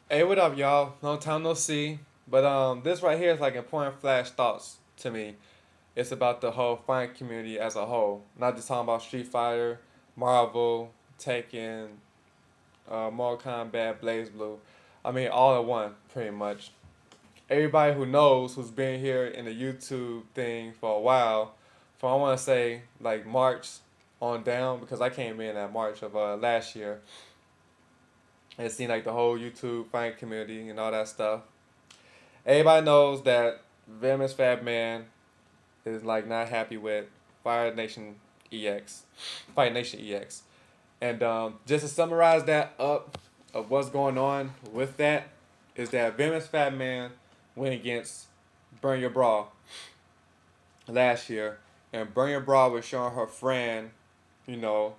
Hey, what up, y'all? Long time no see. But this right here is like important flash thoughts to me. It's about the whole fighting community as a whole. Not just talking about Street Fighter, Marvel, Tekken, Mortal Kombat, Blaze Blue. I mean, all in one, pretty much. Everybody who knows, who's been here in the YouTube thing for a while, from I want to say like March on down, because I came in at March of last year and seen like the whole YouTube fighting community and all that stuff. Everybody knows that Venomous Fat Man is like not happy with Fire Nation EX, Fire Nation EX, and just to summarize that up of what's going on with that is that Venomous Fat Man went against Burn Your Bra last year, and Burn Your Bra was showing her friend, you know,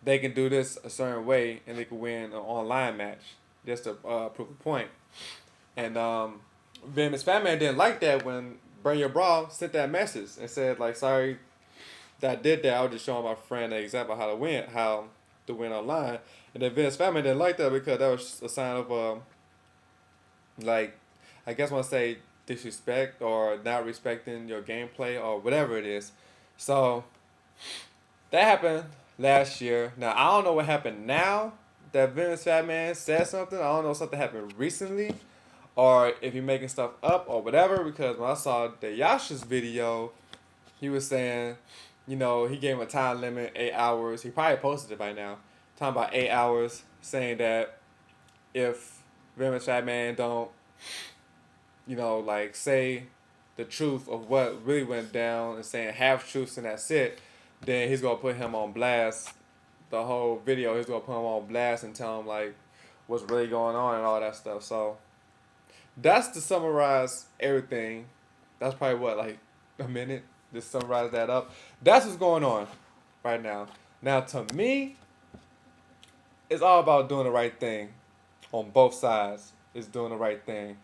they can do this a certain way and they can win an online match just to prove a point. And Venomous Fat Man didn't like that when Burn Your Bra sent that message and said like, sorry that I did that. I was just showing my friend an example how to win online. And then Venomous Fat Man didn't like that because that was a sign of like, I guess I want to say disrespect or not respecting your gameplay or whatever it is. So that happened last year. Now I don't know what happened now that Venomous Fat Man said something. I don't know if something happened recently or if you're making stuff up or whatever. Because when I saw the Yasha's video, he was saying, you know, he gave him a time limit, 8 hours. He probably posted it by now. Talking about 8 hours, saying that if Venomous Fat Man don't, you know, like say the truth of what really went down and saying half truths and that's it, then he's gonna put him on blast. The whole video, he's gonna put him on blast and tell him like what's really going on and all that stuff. So that's to summarize everything. That's probably what, like a minute? Just summarize that up. That's what's going on right now. Now to me, it's all about doing the right thing on both sides. It's doing the right thing.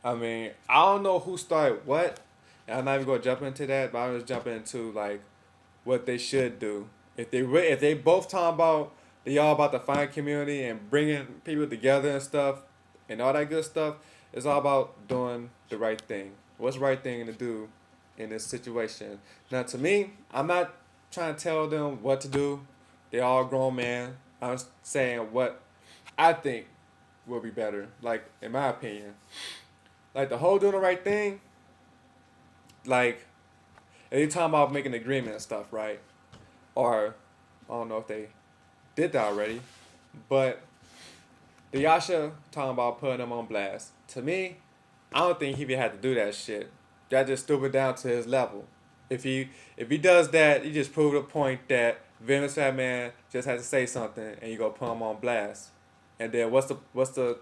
I mean, I don't know who started what. And I'm not even gonna jump into that, but I'm just jumping into like what they should do. If they both talking about they all about the fine community and bringing people together and stuff and all that good stuff, it's all about doing the right thing. What's the right thing to do in this situation? Now, to me, I'm not trying to tell them what to do. They're all grown men. I'm saying what I think will be better. Like in my opinion, like the whole doing the right thing. Like if you talking about making an agreement and stuff, right? Or I don't know if they did that already, but the Yasha talking about putting him on blast. To me, I don't think he even had to do that shit. That just stupid down to his level. If he does that, you just prove the point that Venomous Fat Man just had to say something and you go put him on blast. And then what's the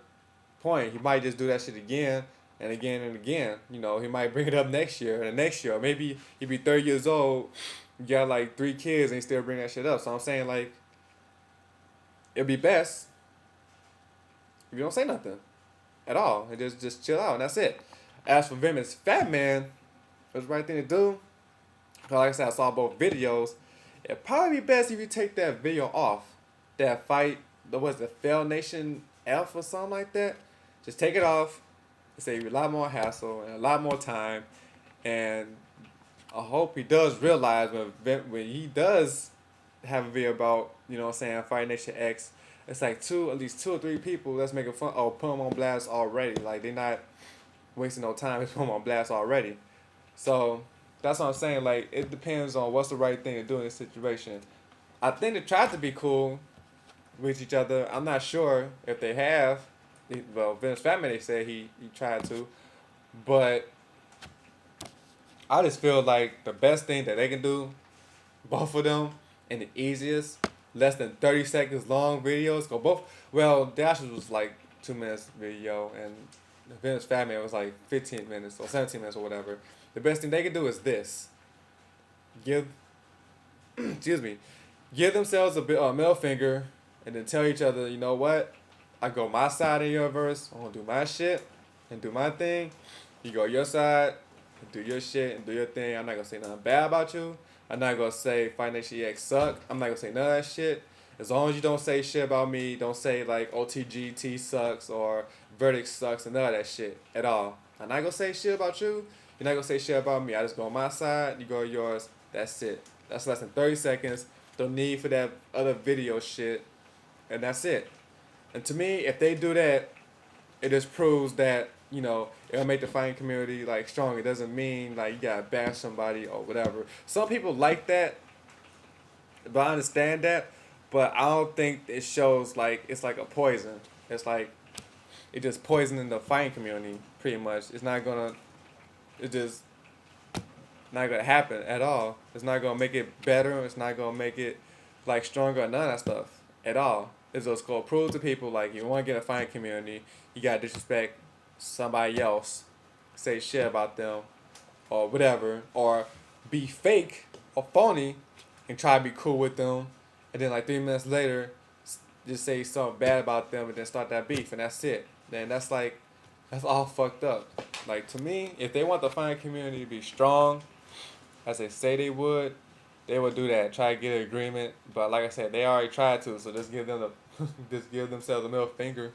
point? He might just do that shit again and again and again. You know, he might bring it up next year and the next year. Or maybe he be 30 years old, got like 3 kids and he still bring that shit up. So I'm saying like it'd be best if you don't say nothing at all and just chill out and that's it. As for Venomous Fat Man, it's the right thing to do. 'Cause like I said, I saw both videos. It'd probably be best if you take that video off. That fight, the was the Fell Nation F or something like that. Just take it off. It save you a lot more hassle and a lot more time. And I hope he does realize when he does have a video about, you know what I'm saying, Fight Nation X, it's like at least 2 or 3 people that's making fun or put him on blast already. Like they're not wasting no time, it's put him on blast already. So that's what I'm saying. Like it depends on what's the right thing to do in this situation. I think they tried to be cool with each other. I'm not sure if they have. Well, Vince Fatman they said he tried to, but I just feel like the best thing that they can do, both of them, and the easiest, less than 30 seconds long videos. Go both. Well, Dash's was like 2 minutes video, and Vince Fatman was like 15 minutes or 17 minutes or whatever. The best thing they can do is this: give, excuse me, give themselves a middle finger, and then tell each other, you know what? I go my side of your verse. I'm gonna do my shit and do my thing. You go your side and do your shit and do your thing. I'm not gonna say nothing bad about you. I'm not gonna say Financial EX suck. I'm not gonna say none of that shit. As long as you don't say shit about me, don't say like OTGT sucks or verdict sucks and none of that shit at all. I'm not gonna say shit about you. You're not gonna say shit about me. I just go on my side, you go on yours. That's it. That's less than 30 seconds. Don't need for that other video shit. And that's it. And to me, if they do that, it just proves that, it'll make the fighting community like strong. It doesn't mean like you gotta bash somebody or whatever. Some people like that, but I understand that. But I don't think it shows like it's like a poison. It's like it just poisoning the fighting community pretty much. It's just not gonna happen at all. It's not gonna make it better. It's not gonna make it like stronger or none of that stuff at all. It's just gonna prove to people like you want to get a fighting community, you gotta disrespect somebody else, say shit about them, or whatever, or be fake or phony, and try to be cool with them, and then like 3 minutes later, just say something bad about them, and then start that beef, and that's it. Then that's all fucked up. Like to me, if they want the fighting community to be strong, as they say they would do that. Try to get an agreement, but like I said, they already tried to. So just give them just give themselves a middle finger,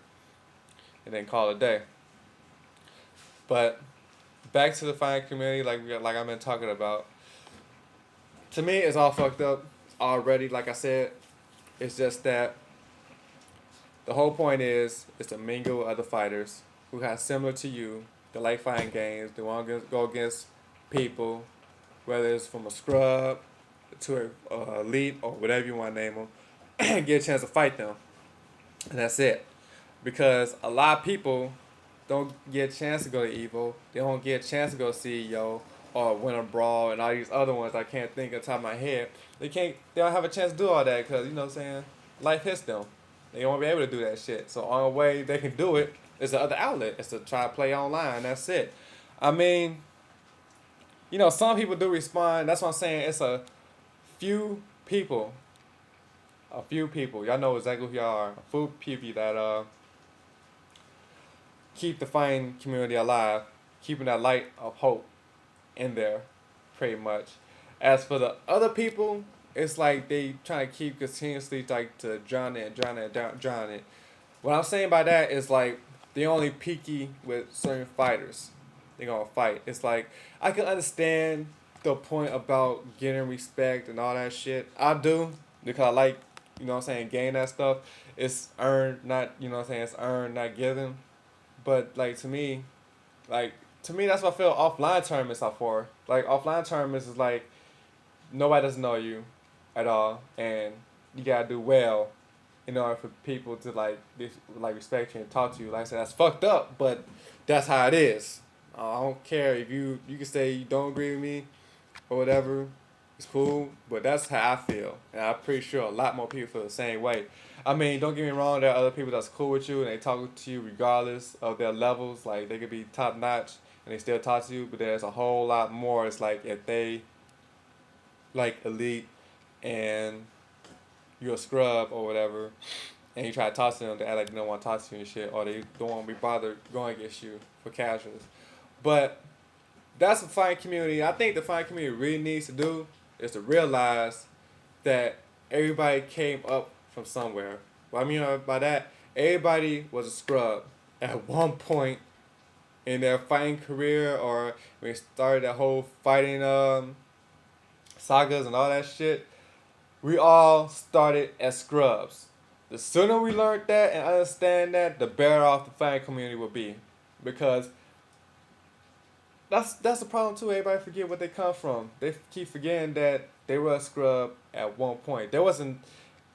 and then call it a day. But back to the fighting community, like I've been talking about. To me, it's all fucked up already. Like I said, it's just that the whole point is to mingle with other fighters who have similar to you. They like fighting games. They want to go against people, whether it's from a scrub to a elite or whatever you want to name them, get a chance to fight them, and that's it. Because a lot of people don't get a chance to go to Evo, they don't get a chance to go CEO or win a brawl and all these other ones I can't think of the top of my head. They don't have a chance to do all that because what I'm saying, life hits them. They won't be able to do that shit. So only way they can do it is the other outlet. It's to try to play online. That's it. I mean, some people do respond. That's what I'm saying. It's a few people. A few people. Y'all know exactly who y'all are. A few people that keep the fighting community alive, keeping that light of hope in there, pretty much. As for the other people, it's like they trying to keep continuously like to drown it. What I'm saying by that is like they only picky with certain fighters. They gonna fight. It's like I can understand the point about getting respect and all that shit. I do because I like gain that stuff. It's earned, not it's earned, not given. But like to me, that's what I feel offline tournaments are for. Like offline tournaments is like nobody doesn't know you at all, and you gotta do well in order for people to respect you and talk to you. Like I said, that's fucked up, but that's how it is. I don't care if you can say you don't agree with me or whatever. It's cool, but that's how I feel, and I'm pretty sure a lot more people feel the same way. I mean, don't get me wrong. There are other people that's cool with you and they talk to you regardless of their levels. Like they could be top notch and they still talk to you, but there's a whole lot more. It's like if they like elite and you're a scrub or whatever, and you try to talk to them, they act like they don't want to talk to you and shit, or they don't want to be bothered going against you for casuals. But that's the fighting community. I think the fighting community really needs to do is to realize that everybody came up from somewhere. What I mean by that, everybody was a scrub at one point in their fighting career, or when they started that whole fighting sagas and all that shit. We all started as scrubs. The sooner we learned that and understand that, the better off the fighting community will be. Because that's the problem too. Everybody forget where they come from. They keep forgetting that they were a scrub at one point. There wasn't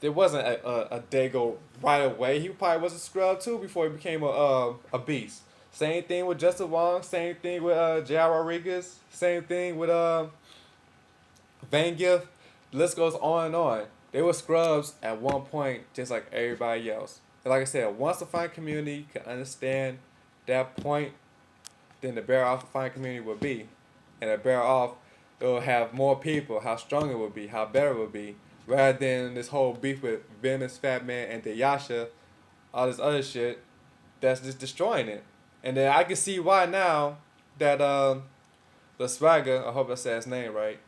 a Dago right away. He probably was a scrub too before he became a beast. Same thing with Justin Wong. Same thing with J.R. Rodriguez. Same thing with Van Giff. The list goes on and on. They were scrubs at one point, just like everybody else. And like I said, once the fighting community can understand that point, then the better off the fighting community will be. And the better off it will have more people, how strong it will be, how better it will be. Rather than this whole beef with Venomous Fat Man and Yasha, all this other shit, that's just destroying it. And then I can see why now that the Swagger, I hope I said his name right,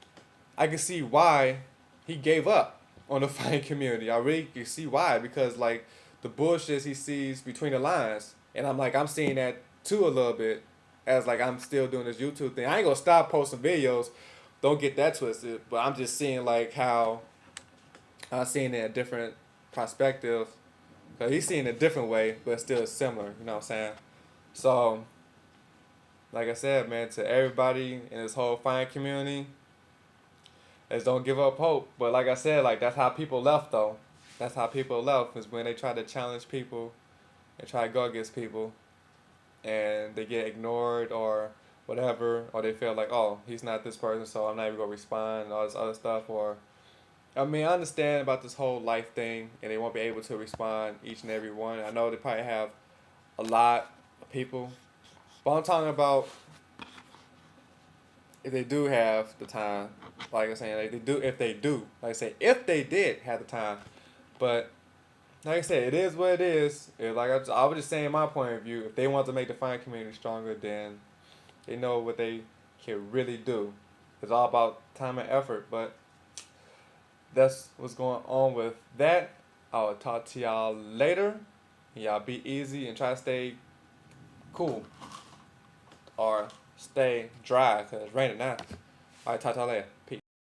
I can see why he gave up. on the fighting community. I really can see why, because like the bullshit he sees between the lines, and I'm seeing that too a little bit, as like I'm still doing this YouTube thing. I ain't gonna stop posting videos. Don't get that twisted. But I'm just seeing like how I'm seeing it in a different perspective. Cause he's seeing it a different way, but still similar. You know what I'm saying? So, like I said, man, to everybody in this whole fighting community, is don't give up hope. But like I said, like that's how people left though. That's how people left, is when they try to challenge people and try to go against people, and they get ignored or whatever, or they feel like, oh, he's not this person, so I'm not even gonna respond and all this other stuff. Or I mean, I understand about this whole life thing, and they won't be able to respond each and every one. I know they probably have a lot of people, but I'm talking about if they do have the time. Like I'm saying, like they do, if they do, like I say, if they did have the time. But like I said, it is what it is. Like I was just saying my point of view. If they want to make the fighting community stronger, then they know what they can really do. It's all about time and effort. But that's what's going on with that. I'll talk to y'all later. Y'all be easy and try to stay cool or stay dry, because it's raining now. Alright, talk to y'all later. Peace.